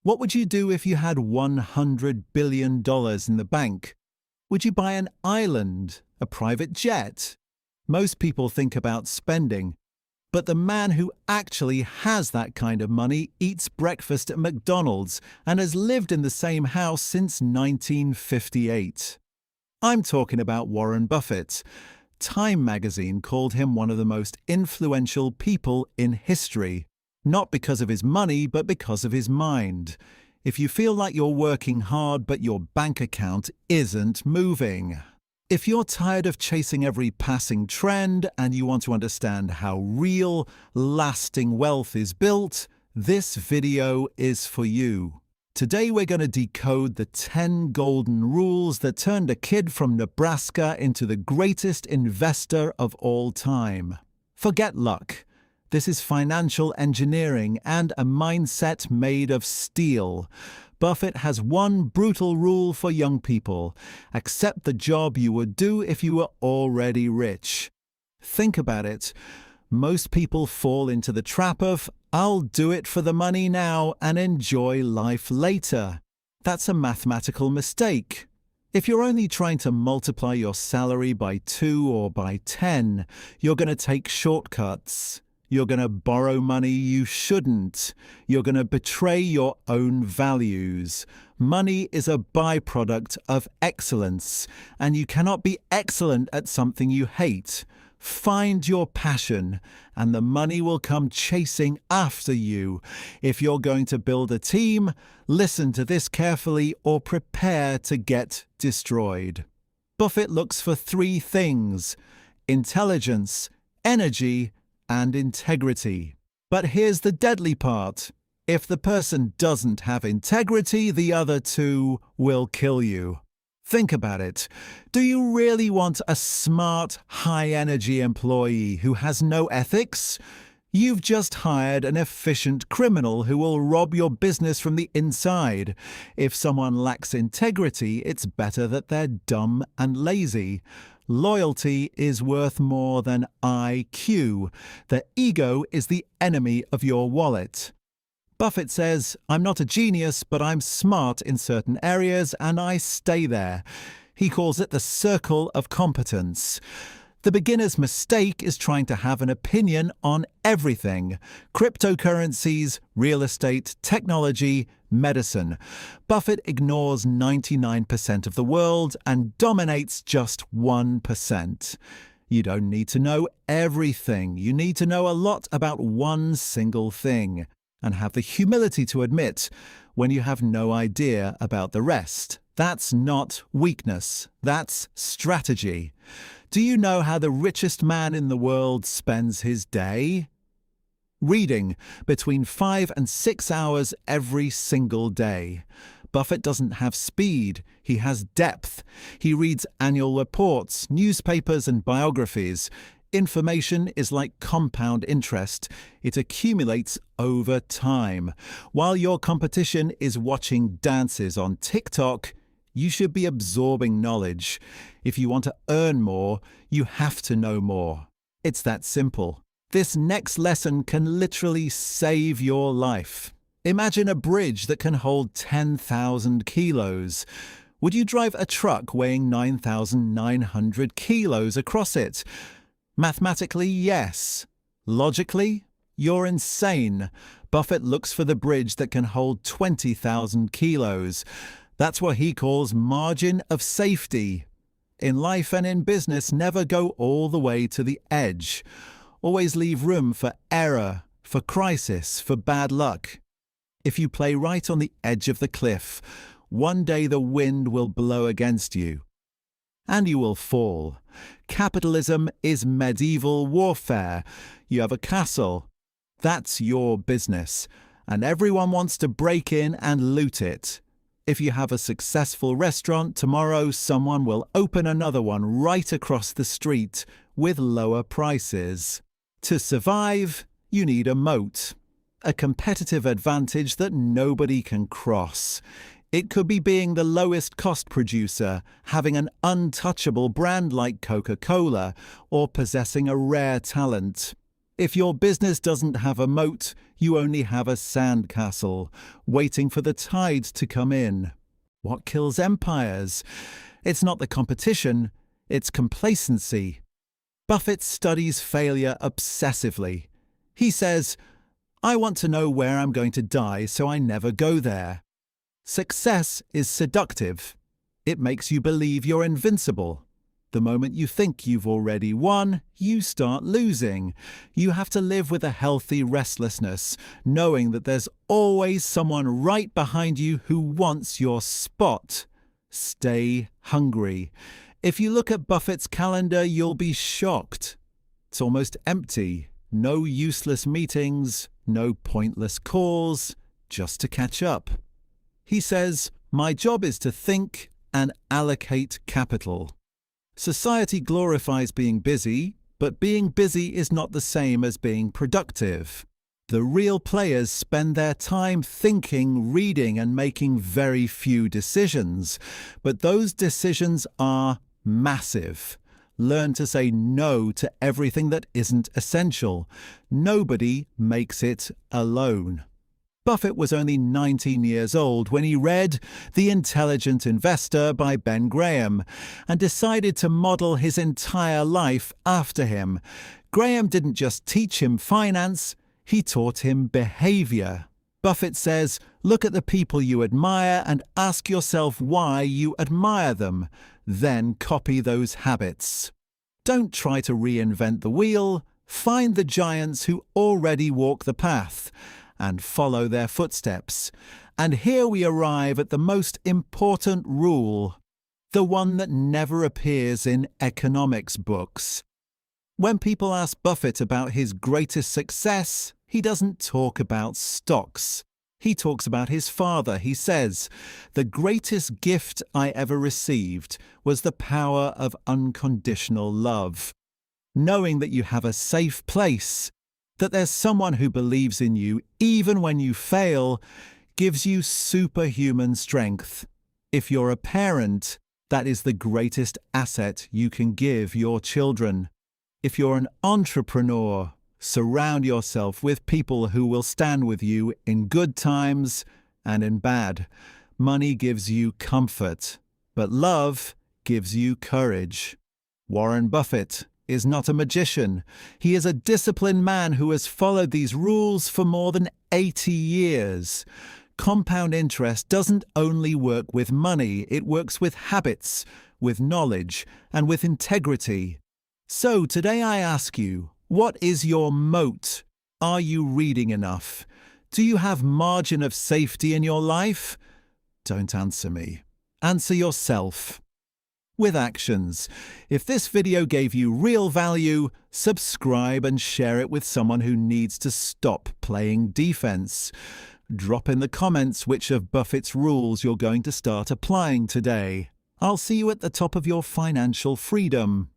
What would you do if you had $100 billion in the bank? Would you buy an island, a private jet? Most people think about spending, but the man who actually has that kind of money eats breakfast at McDonald's and has lived in the same house since 1958. I'm talking about Warren Buffett. Time magazine called him one of the most influential people in history, not because of his money, but because of his mind. If you feel like you're working hard but your bank account isn't moving. If you're tired of chasing every passing trend and you want to understand how real, lasting wealth is built, this video is for you. Today we're going to decode the 10 golden rules that turned a kid from Nebraska into the greatest investor of all time. Forget luck. This is financial engineering and a mindset made of steel. Buffett has one brutal rule for young people: accept the job you would do if you were already rich. Think about it. Most people fall into the trap of, I'll do it for the money now and enjoy life later. That's a mathematical mistake. If you're only trying to multiply your salary by 2 or by 10, you're going to take shortcuts. You're going to borrow money you shouldn't. You're going to betray your own values. Money is a byproduct of excellence, and you cannot be excellent at something you hate. Find your passion, and the money will come chasing after you. If you're going to build a team, listen to this carefully or prepare to get destroyed. Buffett looks for 3 things: intelligence, energy, and integrity. But here's the deadly part. If the person doesn't have integrity, the other 2 will kill you. Think about it. Do you really want a smart, high-energy employee who has no ethics? You've just hired an efficient criminal who will rob your business from the inside. If someone lacks integrity, it's better that they're dumb and lazy. Loyalty is worth more than IQ. The ego is the enemy of your wallet. Buffett says, I'm not a genius, but I'm smart in certain areas and I stay there. He calls it the circle of competence. The beginner's mistake is trying to have an opinion on everything: cryptocurrencies, real estate, technology, medicine. Buffett ignores 99% of the world and dominates just 1%. You don't need to know everything. You need to know a lot about one single thing, and have the humility to admit when you have no idea about the rest. That's not weakness. That's strategy. Do you know how the richest man in the world spends his day? Reading between 5 and 6 hours every single day. Buffett doesn't have speed, he has depth. He reads annual reports, newspapers, and biographies. Information is like compound interest. It accumulates over time. While your competition is watching dances on TikTok, you should be absorbing knowledge. If you want to earn more, you have to know more. It's that simple. This next lesson can literally save your life. Imagine a bridge that can hold 10,000 kilos. Would you drive a truck weighing 9,900 kilos across it? Mathematically, yes. Logically, you're insane. Buffett looks for the bridge that can hold 20,000 kilos. That's what he calls margin of safety. In life and in business, never go all the way to the edge. Always leave room for error, for crisis, for bad luck. If you play right on the edge of the cliff, one day the wind will blow against you, and you will fall. Capitalism is medieval warfare. You have a castle. That's your business, and everyone wants to break in and loot it. If you have a successful restaurant, tomorrow someone will open another one right across the street with lower prices. To survive, you need a moat, a competitive advantage that nobody can cross. It could be being the lowest cost producer, having an untouchable brand like Coca-Cola, or possessing a rare talent. If your business doesn't have a moat, you only have a sandcastle, waiting for the tide to come in. What kills empires? It's not the competition, it's complacency. Buffett studies failure obsessively. He says, "I want to know where I'm going to die, so I never go there." Success is seductive. It makes you believe you're invincible. The moment you think you've already won, you start losing. You have to live with a healthy restlessness, knowing that there's always someone right behind you who wants your spot. Stay hungry. If you look at Buffett's calendar, you'll be shocked. It's almost empty. No useless meetings, no pointless calls, just to catch up. He says, "My job is to think and allocate capital." Society glorifies being busy, but being busy is not the same as being productive. The real players spend their time thinking, reading, and making very few decisions. But those decisions are massive. Learn to say no to everything that isn't essential. Nobody makes it alone. Buffett was only 19 years old when he read The Intelligent Investor by Ben Graham and decided to model his entire life after him. Graham didn't just teach him finance, he taught him behavior. Buffett says, "Look at the people you admire and ask yourself why you admire them. Then copy those habits. Don't try to reinvent the wheel. Find the giants who already walk the path and follow their footsteps." And here we arrive at the most important rule, the one that never appears in economics books. When people ask Buffett about his greatest success, he doesn't talk about stocks. He talks about his father. He says, "The greatest gift I ever received was the power of unconditional love." Knowing that you have a safe place, that there's someone who believes in you even when you fail, gives you superhuman strength. If you're a parent, that is the greatest asset you can give your children. If you're an entrepreneur, surround yourself with people who will stand with you in good times and in bad. Money gives you comfort, but love gives you courage. Warren Buffett is not a magician. He is a disciplined man who has followed these rules for more than 80 years. Compound interest doesn't only work with money, it works with habits, with knowledge, and with integrity. So today I ask you, what is your moat? Are you reading enough? Do you have margin of safety in your life? Don't answer me. Answer yourself. With actions. If this video gave you real value, subscribe and share it with someone who needs to stop playing defense. Drop in the comments which of Buffett's rules you're going to start applying today. I'll see you at the top of your financial freedom.